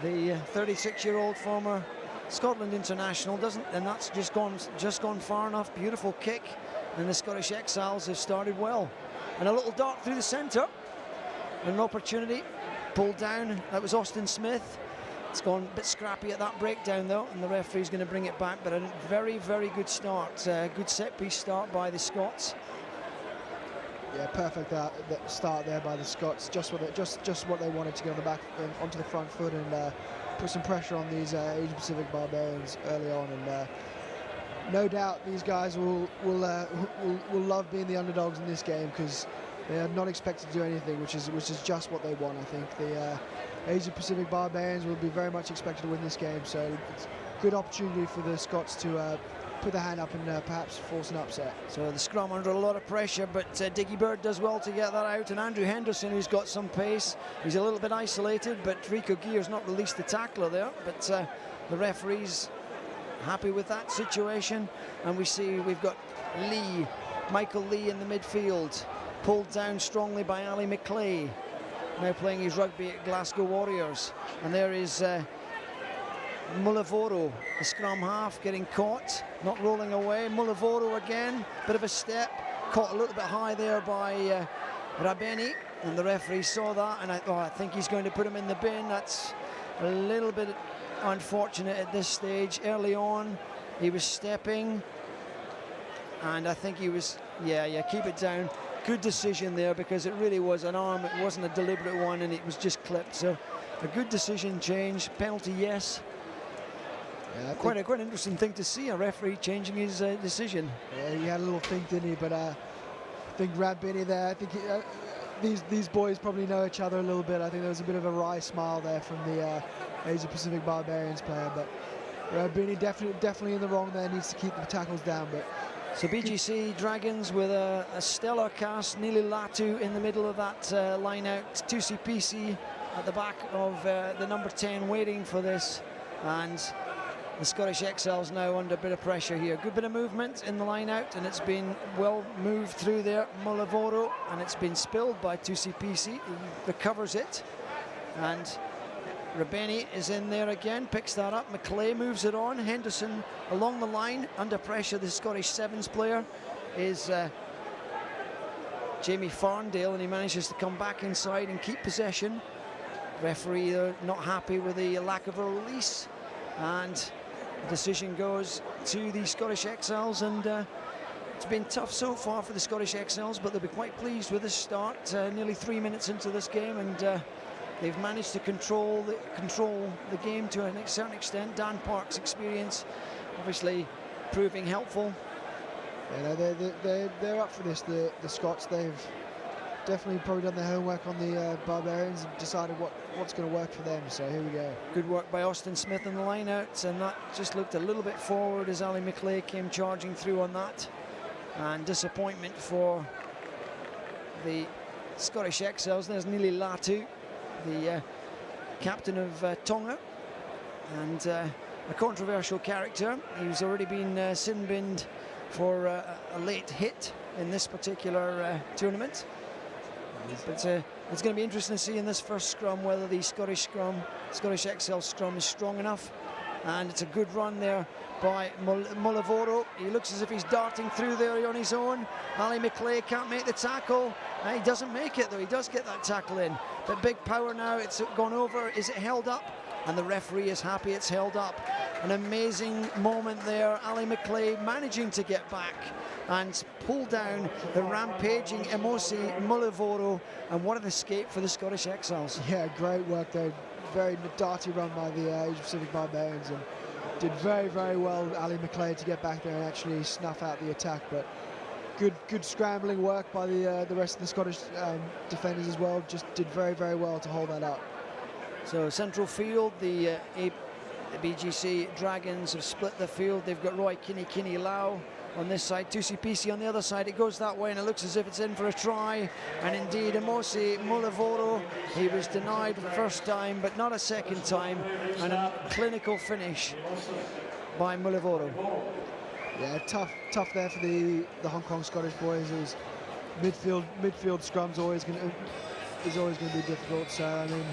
the 36-year-old former Scotland international, and that's just gone far enough. Beautiful kick, and the Scottish Exiles have started well. And a little dart through the centre, an opportunity, pulled down. That was Austin Smith. It's gone a bit scrappy at that breakdown though, and the referee's going to bring it back. But a very, very good start, good set-piece start by the Scots. Yeah, perfect start there by the Scots. Just what they wanted to get on the back, onto the front foot, and put some pressure on these Asian Pacific Barbarians early on. And no doubt these guys will love being the underdogs in this game, because they are not expected to do anything, which is just what they want. I think the Asian Pacific Barbarians will be very much expected to win this game, so it's a good opportunity for the Scots to put their hand up and perhaps force an upset. So the scrum under a lot of pressure, but Diggy Bird does well to get that out, and Andrew Henderson, who's got some pace, he's a little bit isolated, but Rico Gear's not released the tackler there, but the referee's happy with that situation. And we've got Michael Lee in the midfield, pulled down strongly by Ali McClay, now playing his rugby at Glasgow Warriors. And there is Mulavoro, the scrum half, getting caught, not rolling away. Mulavoro again, bit of a step, caught a little bit high there by Rabeni, and the referee saw that, and I think he's going to put him in the bin. That's a little bit unfortunate at this stage. Early on, he was stepping, and I think he was, keep it down. Good decision there, because it really was an arm, it wasn't a deliberate one, and it was just clipped. So a good decision change, penalty yes. Yeah, quite an interesting thing to see, a referee changing his decision. Yeah, he had a little think, didn't he? But I think Rabini there, I think these boys probably know each other a little bit. I think there was a bit of a wry smile there from the Asia Pacific Barbarians player, but Rabini definitely in the wrong there, needs to keep the tackles down. But so BGC Dragons with a stellar cast, Nili Latu in the middle of that line out, Tusi PC at the back of the number 10 waiting for this, and the Scottish Exiles now under a bit of pressure here. Good bit of movement in the line out, and it's been well moved through there. Mulavoro, and it's been spilled by Tusi PC. He recovers it, and Rabeni is in there again, picks that up. McClay moves it on. Henderson along the line, under pressure. The Scottish Sevens player is Jamie Farndale, and he manages to come back inside and keep possession. Referee not happy with the lack of a release, and the decision goes to the Scottish Exiles. And it's been tough so far for the Scottish Exiles, but they'll be quite pleased with this start. Nearly 3 minutes into this game, and they've managed to control the game to a certain extent. Dan Park's experience obviously proving helpful. Yeah, they're up for this. The Scots, they've definitely probably done their homework on the Barbarians and decided what's going to work for them. So here we go. Good work by Austin Smith in the line-outs, and that just looked a little bit forward as Ali McClay came charging through on that. And disappointment for the Scottish Exiles. There's Nili Latu, the captain of Tonga, and a controversial character. He's already been sin-binned for a late hit in this particular tournament. But it's going to be interesting to see in this first scrum whether the Scottish Exiles scrum is strong enough. And it's a good run there by Mulavoro. He looks as if he's darting through there on his own. Ali McClay can't make the tackle. He doesn't make it though, he does get that tackle in. But big power now, it's gone over. Is it held up? And the referee is happy it's held up. An amazing moment there. Ali McClay managing to get back and pull down the rampaging Emosi Mulavoro, and what an escape for the Scottish Exiles. Yeah, great work there. Very darty run by the Asia Pacific Barbarians, and did very, very well, Ali McClay, to get back there and actually snuff out the attack. But good scrambling work by the rest of the Scottish defenders as well. Just did very, very well to hold that up. So central field, the BGC Dragons have split the field. They've got Roy Kini Lau on this side, Tusi Pisi on the other side. It goes that way, and it looks as if it's in for a try. And indeed, Emosi Mulavoro, he was denied the first time, but not a second time. And a clinical finish by Mulavoro. Yeah, tough there for the Hong Kong Scottish boys. It was midfield scrums is always going to be difficult. So I mean,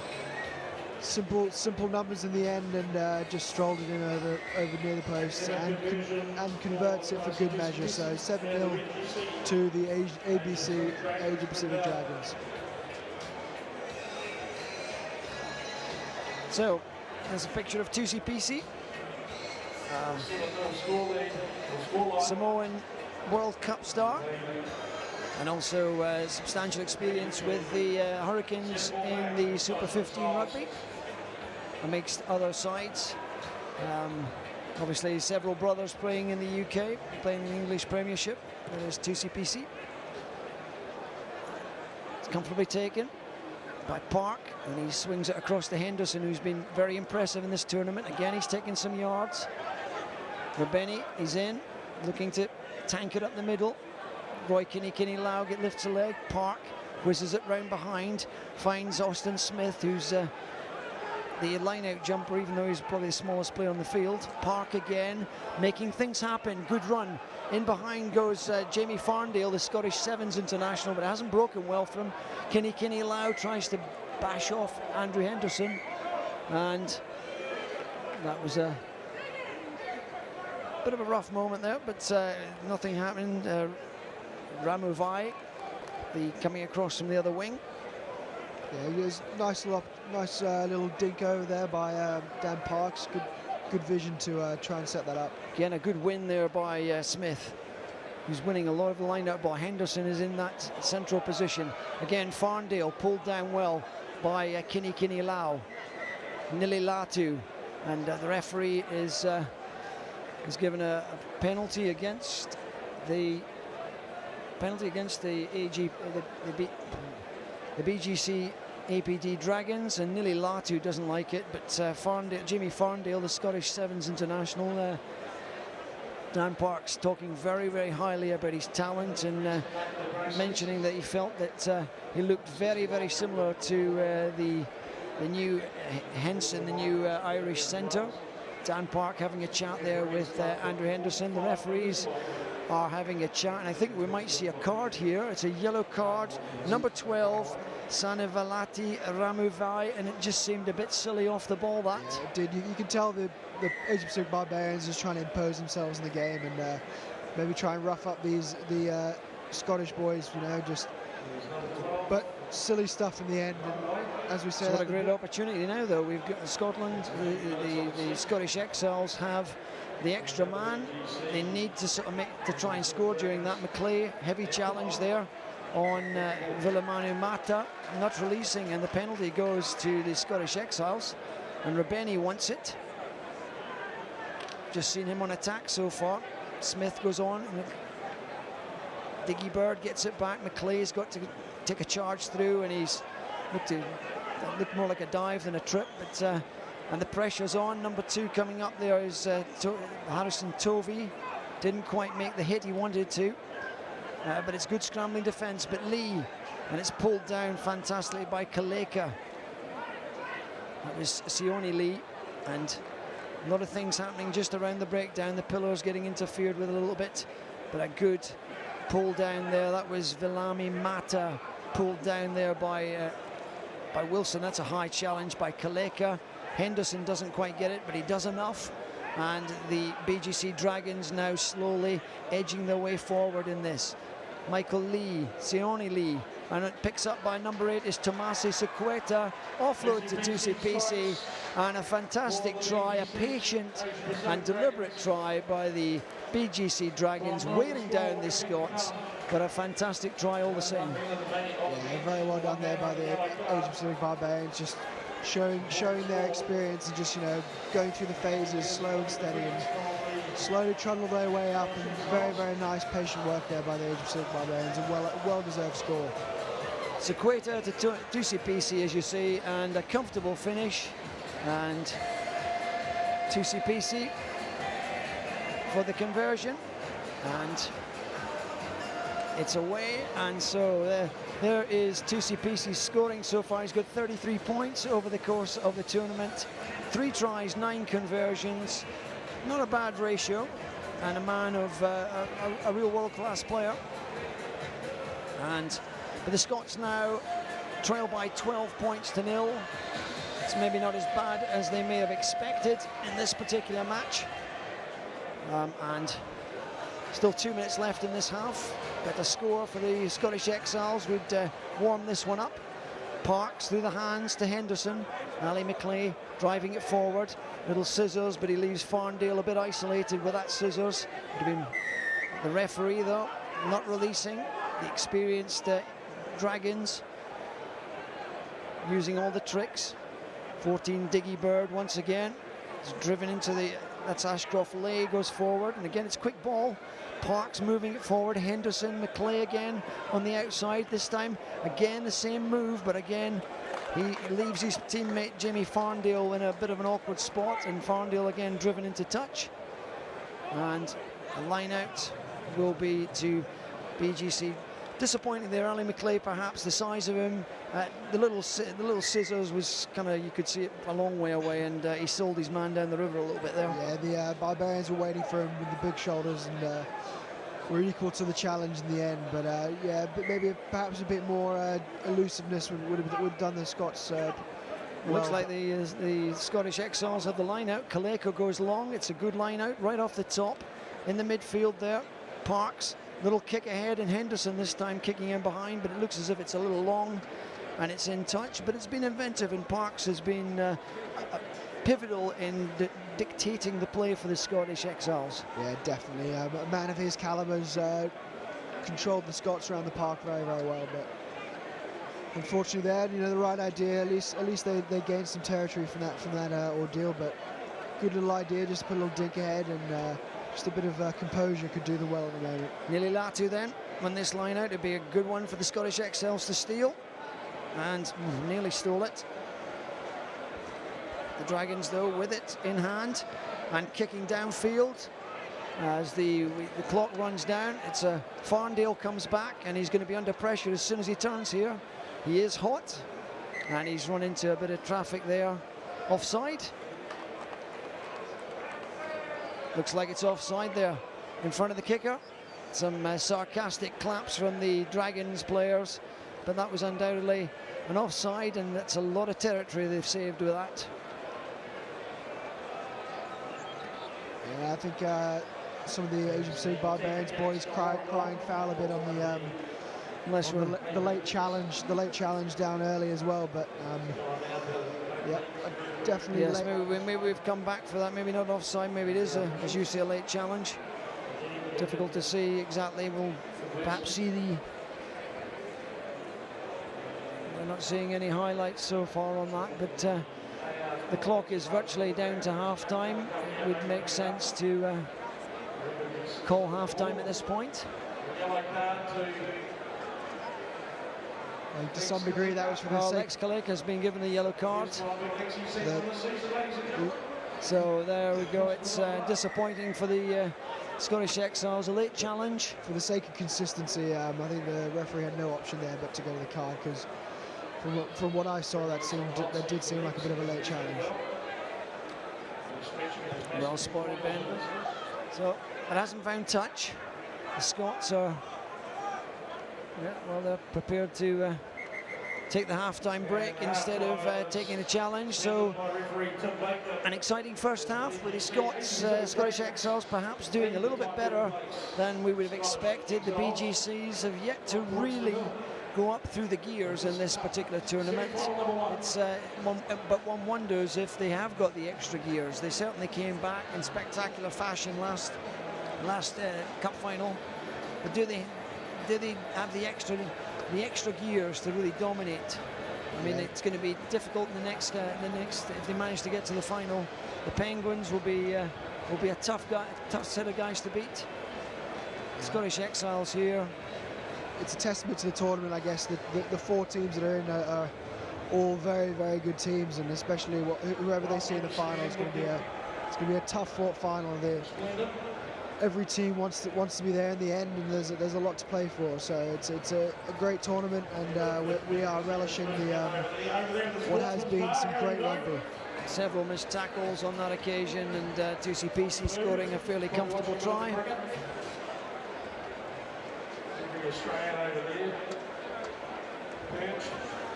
simple numbers in the end, and just strolled it in over near the post, and converts it for good measure. So 7-0 to the ABC Asia Pacific Dragons. So there's a picture of Tusi Pisi, Samoan World Cup star, and also substantial experience with the Hurricanes in the Super 15 rugby amongst other sides. Obviously several brothers playing in the UK, playing in the English Premiership. There's Tusi Pisi. It's comfortably taken by Park, and he swings it across to Henderson, who's been very impressive in this tournament. Again, he's taking some yards. Rabeni, he's in, looking to tank it up the middle. Roy Kini Lau lifts a leg. Park whizzes it round behind, finds Austin Smith, who's the line-out jumper, even though he's probably the smallest player on the field. Park again, making things happen. Good run. In behind goes Jamie Farndale, the Scottish Sevens international, but it hasn't broken well for him. Kini Lau tries to bash off Andrew Henderson, and that was a bit of a rough moment there, but nothing happened. Ramu Vai, coming across from the other wing. Yeah, it was nice little dink over there by Dan Parks. Good vision to try and set that up. Again, a good win there by Smith, who's winning a lot of the line-out ball. Henderson is in that central position. Again, Farndale pulled down well by Kini Lau. Nili Latu, and the referee is given a penalty against the BGC APD Dragons, and Nili Latu doesn't like it, but Jimmy Farndale, the Scottish Sevens international, Dan Parks talking very, very highly about his talent, and mentioning that he felt that he looked very, very similar to the new Henson, the new Irish centre. Dan Park having a chat there with Andrew Henderson. The referees are having a chat, and I think we might see a card here. It's a yellow card, number 12, Sanevalati Ramuvai, and it just seemed a bit silly off the ball, that. Yeah, it did. You can tell the Asia Pacific Barbarians just trying to impose themselves in the game, and maybe try and rough up the Scottish boys, you know, but silly stuff in the end. And as we said, what a great opportunity now, though. We've got Scotland, the Scottish Exiles have the extra man. They need to sort of to try and score during that. McClay, heavy challenge there on Vilamanu Mata, not releasing, and the penalty goes to the Scottish Exiles, and Rabeni wants it. Just seen him on attack so far. Smith goes on, and Diggy Bird gets it back. McClay's got to take a charge through, and he's looked more like a dive than a trip, but and the pressure's on. Number 2 coming up there is Harrison Tovey. Didn't quite make the hit he wanted to, but it's good scrambling defence. But Lee, and it's pulled down fantastically by Kaleka. That was Sione Lee, and a lot of things happening just around the breakdown. The pillars getting interfered with a little bit, but a good pull down there. That was Vilami Mata, pulled down there by Wilson. That's a high challenge by Kaleka. Henderson doesn't quite get it, but he does enough. And the BGC Dragons now slowly edging their way forward in this. Michael Lee, Sione Lee, and it picks up by number 8 is Tomasi Sequeta. Offload to Tusi Pisi, and a fantastic try, a patient and deliberate try by the BGC Dragons, wearing down the Scots, but a fantastic try all the same. Yeah, very well done there by the Asia Pacific Barbarians, just showing their experience and just, you know, going through the phases slow and steady, and slowly trundle their way up, and very, very nice patient work there by the Asia Pacific Barbarians, and well-deserved score. Sequeta to Tusi Pisi, as you see, and a comfortable finish, and Tusi Pisi for the conversion, and it's away. And so there is Tusi Pisi scoring so far. He's got 33 points over the course of the tournament, 3 tries, 9 conversions. Not a bad ratio, and a man of a real world-class player. But the Scots now trail by 12 points to 0. It's maybe not as bad as they may have expected in this particular match. And still 2 minutes left in this half. But the score for the Scottish Exiles would warm this one up. Parks through the hands to Henderson. Ali McLeay driving it forward. Little scissors, but he leaves Farndale a bit isolated with that scissors. Would have been the referee, though, not releasing. The experienced Dragons using all the tricks. 14 Diggy Bird once again. It's driven into the, that's Ashcroft Lay, goes forward. And again, it's quick ball. Parks moving it forward. Henderson, McLeay again on the outside this time. Again, the same move, but again, he leaves his teammate Jimmy Farndale in a bit of an awkward spot, and Farndale again driven into touch. And a line out will be to BGC. Disappointing there, Ali McLeay, perhaps the size of him. The little scissors was kind of, you could see it a long way away, and he sold his man down the river a little bit there. Yeah, the Barbarians were waiting for him with the big shoulders, and were equal to the challenge in the end. But yeah, maybe perhaps a bit more elusiveness would have done the Scots. Looks like the Scottish Exiles have the line out. Kaleko goes long. It's a good line out right off the top in the midfield there. Parks, little kick ahead, and Henderson this time kicking in behind, but it looks as if it's a little long and it's in touch, but it's been inventive, and Parks has been pivotal in dictating the play for the Scottish Exiles. Yeah, definitely. A man of his caliber's controlled the Scots around the park very, very well, but unfortunately they had, the right idea. At least they gained some territory from that ordeal, but good little idea, just put a little dink ahead, and just a bit of composure could do them well at the moment. Nearly Latu then on this line out. It'd be a good one for the Scottish Exiles to steal, and nearly stole it. The Dragons though with it in hand and kicking downfield as the clock runs down. It's Farndale comes back, and he's going to be under pressure as soon as he turns here. He is hot, and he's run into a bit of traffic there. Offside. Looks like it's offside there in front of the kicker. Some sarcastic claps from the Dragons players, but that was undoubtedly an offside, and that's a lot of territory they've saved with that. Yeah, I think some of the Asian Pacific Barbarians boys crying foul a bit on the Unless on the late challenge down early as well, but yeah, definitely. Yes, maybe we've come back for that. Maybe not offside. Maybe it is, as you say, a late challenge. Difficult to see exactly. We'll perhaps see we're not seeing any highlights so far on that, but the clock is virtually down to half-time. It would make sense to call half-time at this point. And to some degree, that was for the Lex Kalek has been given the yellow card. So there we go. It's disappointing for the Scottish Exiles. A late challenge. For the sake of consistency, I think the referee had no option there but to go to the card, because from what I saw, that did seem like a bit of a late challenge. Well spotted, Ben. So it hasn't found touch. The Scots are, they're prepared to take the half-time break instead of taking a challenge. So an exciting first half with the Scottish Exiles perhaps doing a little bit better than we would have expected. The BGCs have yet to really go up through the gears in this particular tournament. It's but one wonders if they have got the extra gears. They certainly came back in spectacular fashion last cup final, but do they have the extra gears to really dominate? I mean, it's going to be difficult in the next if they manage to get to the final. The Penguins will be a tough set of guys to beat. Scottish Exiles here. It's a testament to the tournament, I guess, that the four teams that are in are all very, very good teams, and especially whoever they see in the final is going to be a tough fought final. Every team wants to be there in the end, and there's a lot to play for. So it's a great tournament, and we are relishing what has been some great rugby. Several missed tackles on that occasion, and TCPC scoring a fairly comfortable try.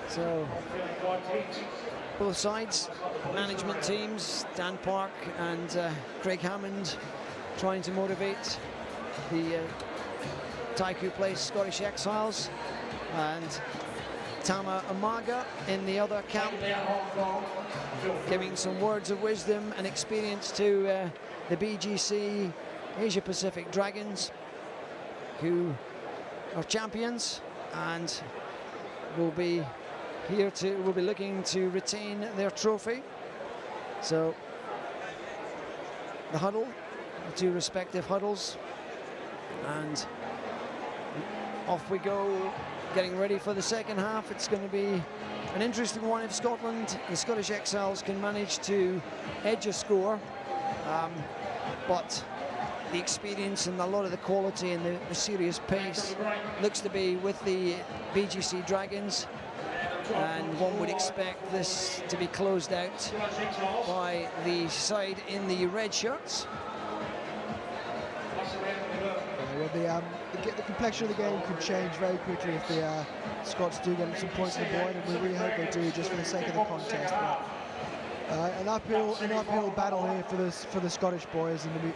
So both sides, management teams, Dan Park and Craig Hammond, trying to motivate the Taikoo Place Scottish Exiles, and Tama Amaga in the other camp, giving some words of wisdom and experience to the BGC Asia Pacific Dragons, who are champions and will be looking to retain their trophy. So the huddle, the two respective huddles, and off we go, getting ready for the second half. It's going to be an interesting one if Scotland, the Scottish Exiles, can manage to edge a score, but the experience and a lot of the quality and the serious pace looks to be with the BGC Dragons, and one would expect this to be closed out by the side in the red shirts. Well, the complexion of the game could change very quickly if the Scots do get some points on the board, and we really hope they do, just for the sake of the contest. But, an uphill battle here for the Scottish boys, and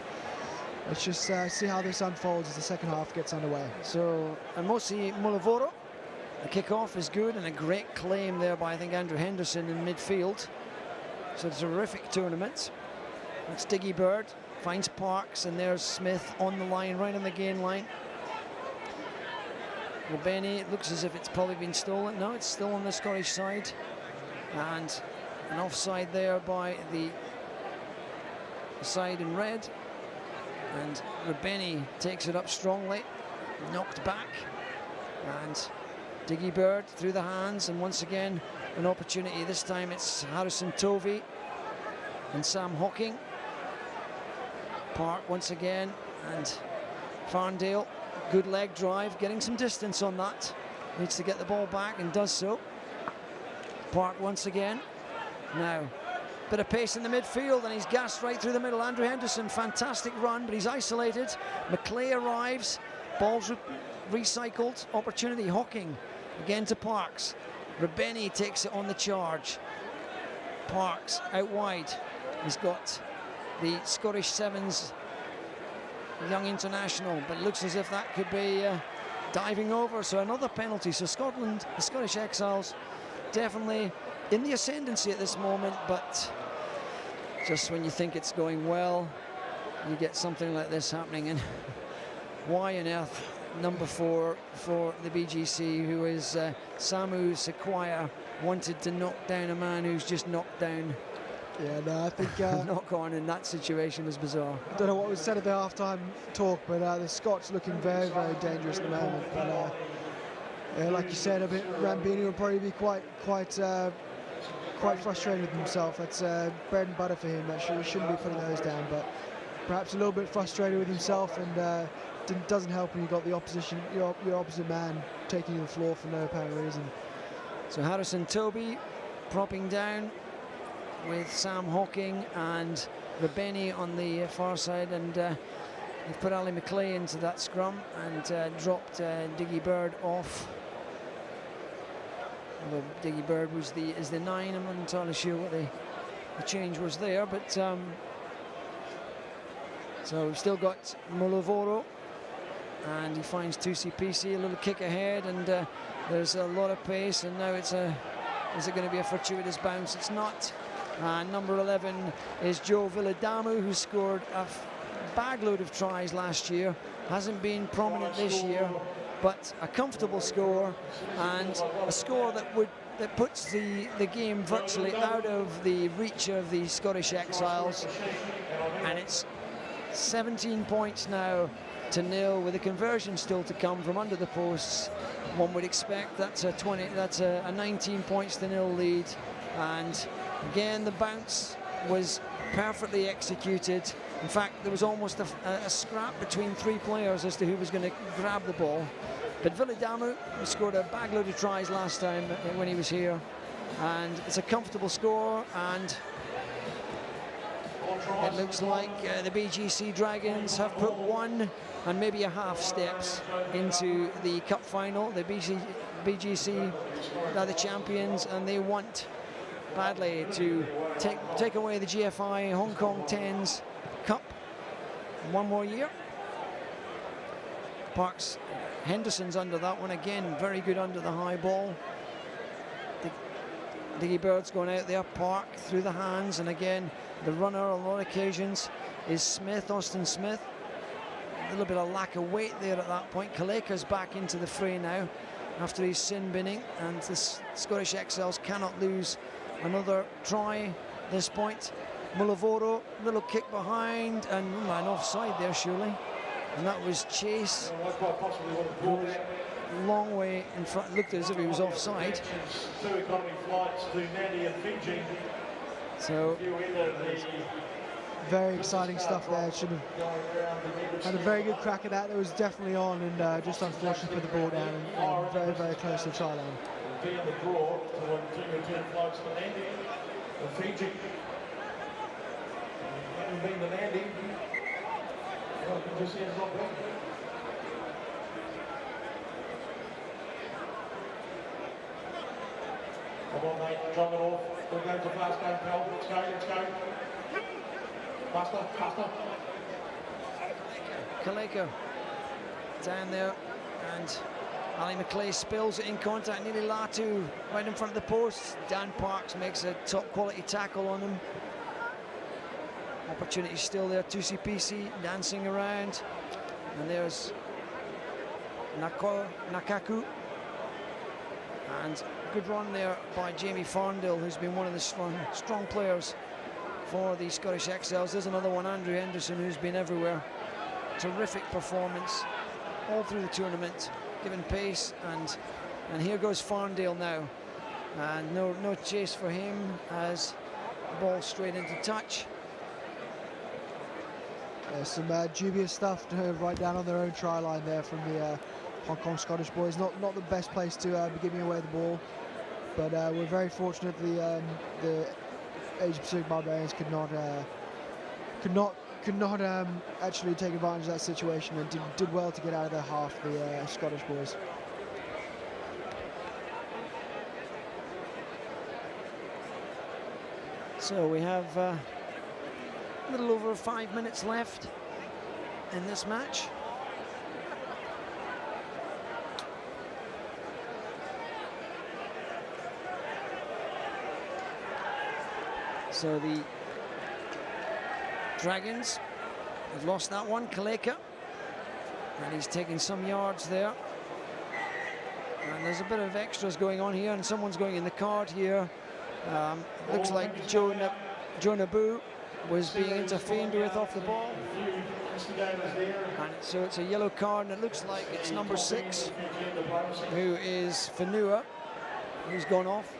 let's just see how this unfolds as the second half gets underway. So Amosi Mulavoro, the kick-off is good, and a great claim there by, I think, Andrew Henderson in midfield. So it's a terrific tournament. It's Diggy Bird, finds Parks, and there's Smith on the line, right on the gain line. Rubeni, it looks as if it's probably been stolen. No, it's still on the Scottish side. And an offside there by the side in red. And Rubeni takes it up strongly, knocked back. And Diggy Bird through the hands, and once again an opportunity. This time it's Harrison Tovey and Sam Hocking. Park once again, and Farndale, good leg drive, getting some distance on that. Needs to get the ball back and does so. Park once again. Now, bit of pace in the midfield, and he's gassed right through the middle. Andrew Henderson, fantastic run, but he's isolated. McClay arrives, ball's recycled, opportunity. Hocking again to Parks. Rubeni takes it on the charge. Parks out wide. He's got the Scottish Sevens young international, but looks as if that could be diving over, so another penalty. So Scotland, the Scottish Exiles, definitely in the ascendancy at this moment, but just when you think it's going well, you get something like this happening. And why on earth number 4 for the BGC, who is Samu Sequoia, wanted to knock down a man who's just knocked down? Yeah, no, I think knock on in that situation was bizarre. I don't know what was said at the half-time talk, but the Scots looking very, very dangerous at the moment. But yeah, like you said, a bit Rambini will probably be quite frustrated with himself. That's bread and butter for him. That he shouldn't be putting those down, but perhaps a little bit frustrated with himself, and doesn't help when you've got the opposition, your opposite man taking the floor for no apparent reason. So Harrison Toby propping down with Sam Hocking and Rubeni on the far side, and they've put Ali McClay into that scrum and dropped Diggy Bird off. Although Diggy Bird is the 9, I'm not entirely sure what the change was there, but so we've still got Mulavoro, and he finds Tusi Pisi, a little kick ahead, and there's a lot of pace, and now is it going to be a fortuitous bounce? It's not. Number 11 is Joe Villadamu, who scored a bagload of tries last year. Hasn't been prominent this year, but a comfortable score, and a score that puts the game virtually out of the reach of the Scottish Exiles. And it's 17 points now to nil, with a conversion still to come from under the posts. One would expect that's a 19 points to nil lead, and again the bounce was perfectly executed. In fact, there was almost a scrap between 3 players as to who was going to grab the ball. But Villadamu scored a bagload of tries last time when he was here, and it's a comfortable score, and it looks like the BGC Dragons have put 1 and maybe a half steps into the cup final. The BGC are the champions, and they want badly to take away the GFI Hong Kong Tens Cup one more year. Parks Henderson's under that one again, very good under the high ball. Diggy Bird's going out there, Park through the hands, and again the runner on a lot of occasions is Smith, Austin Smith. A little bit of lack of weight there at that point. Kaleka's back into the fray now after his sin binning, and the Scottish Exiles cannot lose another try this point. Mulavoro, little kick behind, and an offside there surely, and that was Chase, who was a long way in front, looked as if he was offside. So very exciting stuff there. Should have had a very good crack at that. It was definitely on, and just unfortunate for the ball down, and very, very close to the try line. Come on, mate, jog it off. We're going to fast game, pal. Let's go, let's go. Faster, faster. Kaleka down there, and Ali McClay spills it in contact. Nearly Latu right in front of the post. Dan Parks makes a top quality tackle on him. Opportunity still there. Tusi dancing around, and there's Nakaku, and good run there by Jamie Farndale, who's been one of the strong players for the Scottish Exiles. There's another one, Andrew Henderson, who's been everywhere. Terrific performance all through the tournament, given pace, and here goes Farndale now, and no chase for him as the ball straight into touch. Some dubious stuff to write down on their own try line there from the Hong Kong Scottish boys. Not the best place to be giving away the ball, but we're very fortunate the Asia Pacific Barbarians could not actually take advantage of that situation, and did well to get out of their half, the Scottish boys. So we have a little over 5 minutes left in this match. So the Dragons have lost that one, Kaleka, and he's taking some yards there. And there's a bit of extras going on here, and someone's going in the card here. Looks like Joe Nabu was being interfered with off the ball. And so it's a yellow card, and it looks like it's number 6, who is Fanua, who's gone off.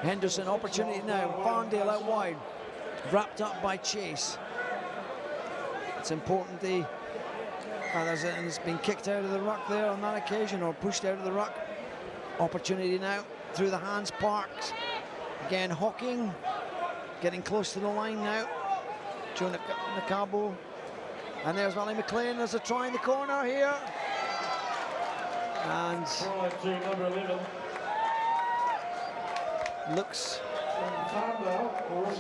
Henderson, opportunity now. Farndale out wide, wrapped up by Chase. It's important and it's been kicked out of the ruck there on that occasion, or pushed out of the ruck. Opportunity now through the hands, Parks. Again, Hawking getting close to the line now. Joe Nakabo. And there's Wally McLean. There's a try in the corner here. And looks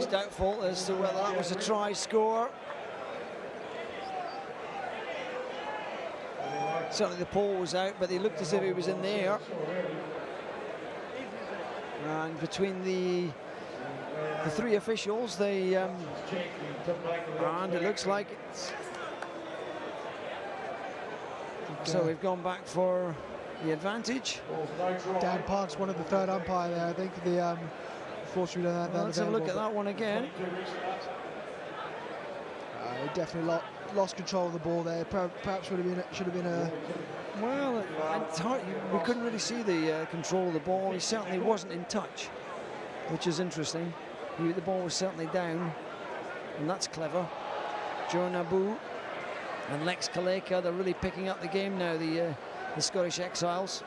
doubtful as to whether that was a try score. Certainly the pole was out, but he looked as if he was in the air. And between the three officials, they and it looks like it's, so we've gone back for the advantage. Dan Parks, one of the third umpire there, I think. Fortunately, let's have a look at that one again. He definitely lost control of the ball there. Perhaps should have been a. Well, it's hard. We couldn't really see the control of the ball. He certainly wasn't in touch, which is interesting. The ball was certainly down, and that's clever. Joe Nabu and Lex Kaleka, they're really picking up the game now, the Scottish Exiles.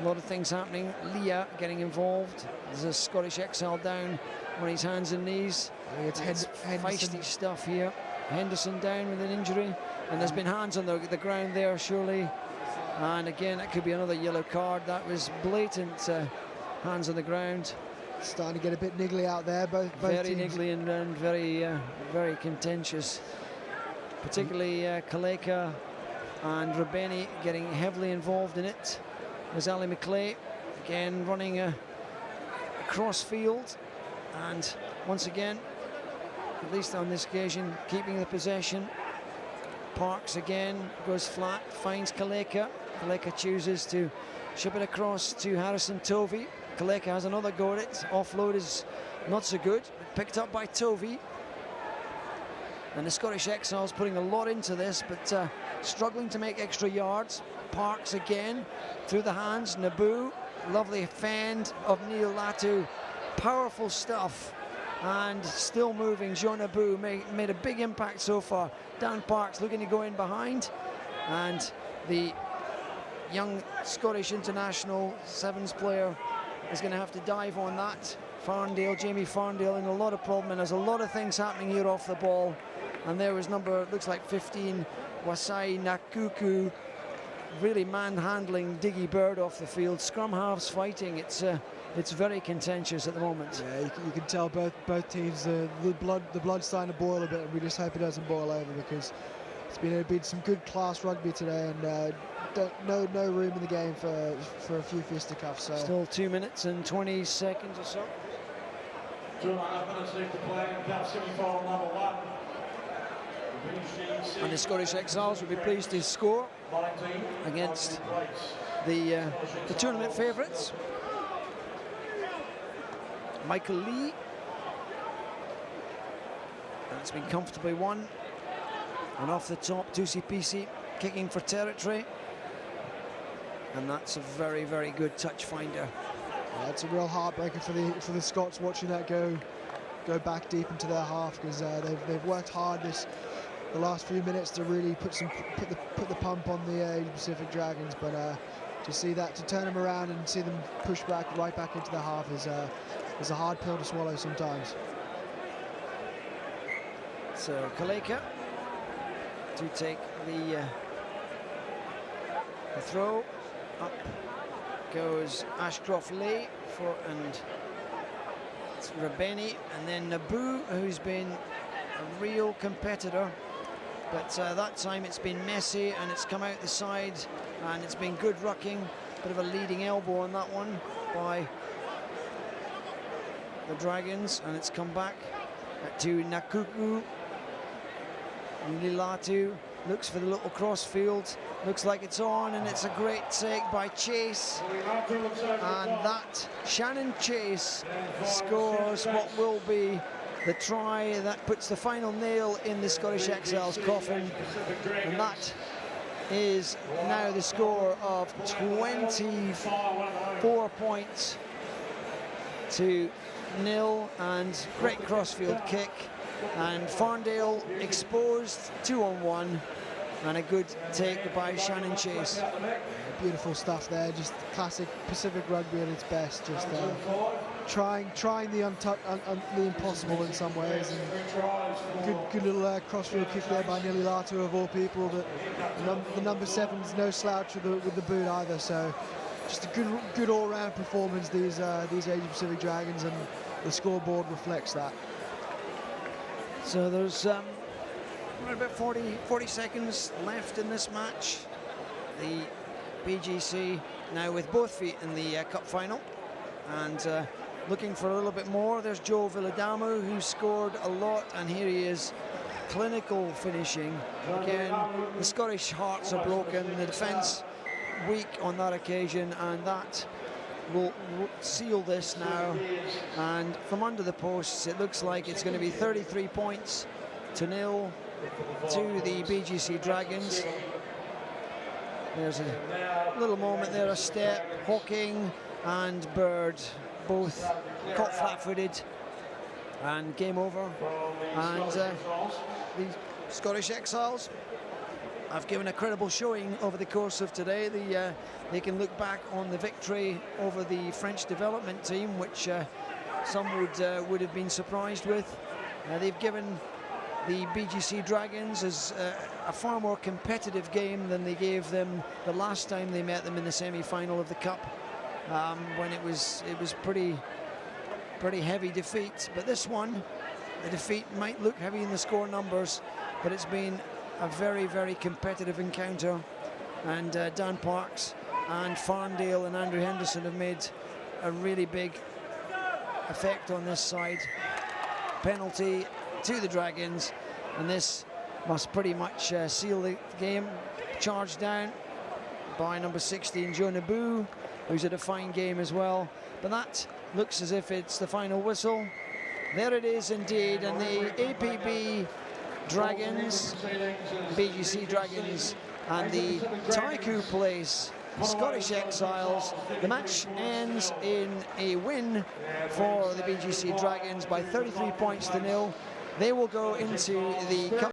A lot of things happening. Leah getting involved. There's a Scottish Exile down on his hands and knees. It's feisty stuff here. Henderson down with an injury, and there's been hands on the ground there, surely. And again, that could be another yellow card. That was blatant hands on the ground. Starting to get a bit niggly out there. Both Very teams. niggly and very contentious. Particularly Kaleka and Rabeni getting heavily involved in it. There's Ali McClay again running across field, and once again, at least on this occasion, keeping the possession. Parks again goes flat, finds Kaleka. Kaleka chooses to ship it across to Harrison Tovey. Kaleka has another go at it. Offload is not so good. Picked up by Tovey. And the Scottish Exiles putting a lot into this, but struggling to make extra yards. Parks again through the hands. Naboo, lovely fend of Neil Latu. Powerful stuff. And still moving. Jean Naboo made a big impact so far. Dan Parks looking to go in behind. And the young Scottish international sevens player is going to have to dive on that. Farndale, Jamie Farndale in a lot of problem, and there's a lot of things happening here off the ball. And there was looks like 15, Wasai Nakuku, really manhandling Diggy Bird off the field. Scrum halves fighting. It's very contentious at the moment. Yeah, you can tell both teams the blood's starting to boil a bit, and we just hope it doesn't boil over, because it's been some good class rugby today, and no room in the game for a few fisticuffs. So. Still 2 minutes and 20 seconds or so. 2.5 minutes left to play in Cup semi-final number 1. And the Scottish Exiles will be pleased to score against the tournament favourites. Michael Lee. And it's been comfortably won. And off the top, Tusi Pisi kicking for territory. And that's a very, very good touch finder. Yeah, it's a real heartbreaker for the Scots watching that go back deep into their half, because they've worked hard the last few minutes to really put the pump on the Asia Pacific Dragons, but to turn them around and see them push right back into the half is a hard pill to swallow sometimes. So Kaleka to take the throw. Up goes Ashcroft Leigh and it's Rabeni, and then Naboo, who's been a real competitor, but that time it's been messy and it's come out the side, and it's been good rucking. Bit of a leading elbow on that one by the Dragons, and it's come back to Nakuku. Nilatu looks for the little crossfield, looks like it's on, and it's a great take by Chase, and that Shannon Chase scores what will be the try that puts the final nail in the Scottish Exiles coffin, and that is now the score of 24 points to 0, and great crossfield kick, and Farndale exposed 2-on-1, and a good take by Shannon Chase. Beautiful stuff there, just classic Pacific rugby at its best, just trying the impossible in some ways, and good little crossfield kick there by Nili Latu of all people. The number 7's no slouch with the boot either, so just a good all-round performance, these Asia Pacific Dragons, and the scoreboard reflects that. So there's about 40 seconds left in this match. The BGC now with both feet in the cup final, and looking for a little bit more. There's Joe Villadamo, who scored a lot, and here he is, clinical finishing. Again, the Scottish hearts are broken, the defence weak on that occasion, and that will seal this now. And from under the posts, it looks like it's going to be 33 points to 0 to the BGC Dragons. There's a little moment there, a step. Hawking and Bird both caught flat-footed, and game over. And the Scottish Exiles have given a credible showing over the course of today. They can look back on the victory over the French development team, which some would have been surprised with. They've given the BGC Dragons as a far more competitive game than they gave them the last time they met them in the semi-final of the Cup, when it was pretty heavy defeat. But this one, the defeat might look heavy in the score numbers, but it's been a very, very competitive encounter, and Dan Parks and Farndale and Andrew Henderson have made a really big effect on this side. Penalty to the Dragons, and this must pretty much seal the game. Charged down by number 16 Joe Naboo, who's had a fine game as well, but that looks as if it's the final whistle. There it is indeed, and the APB Dragons, BGC Dragons, and the Taikoo Place Scottish Exiles. The match ends in a win for the BGC Dragons by 33 points to 0. They will go into the Cup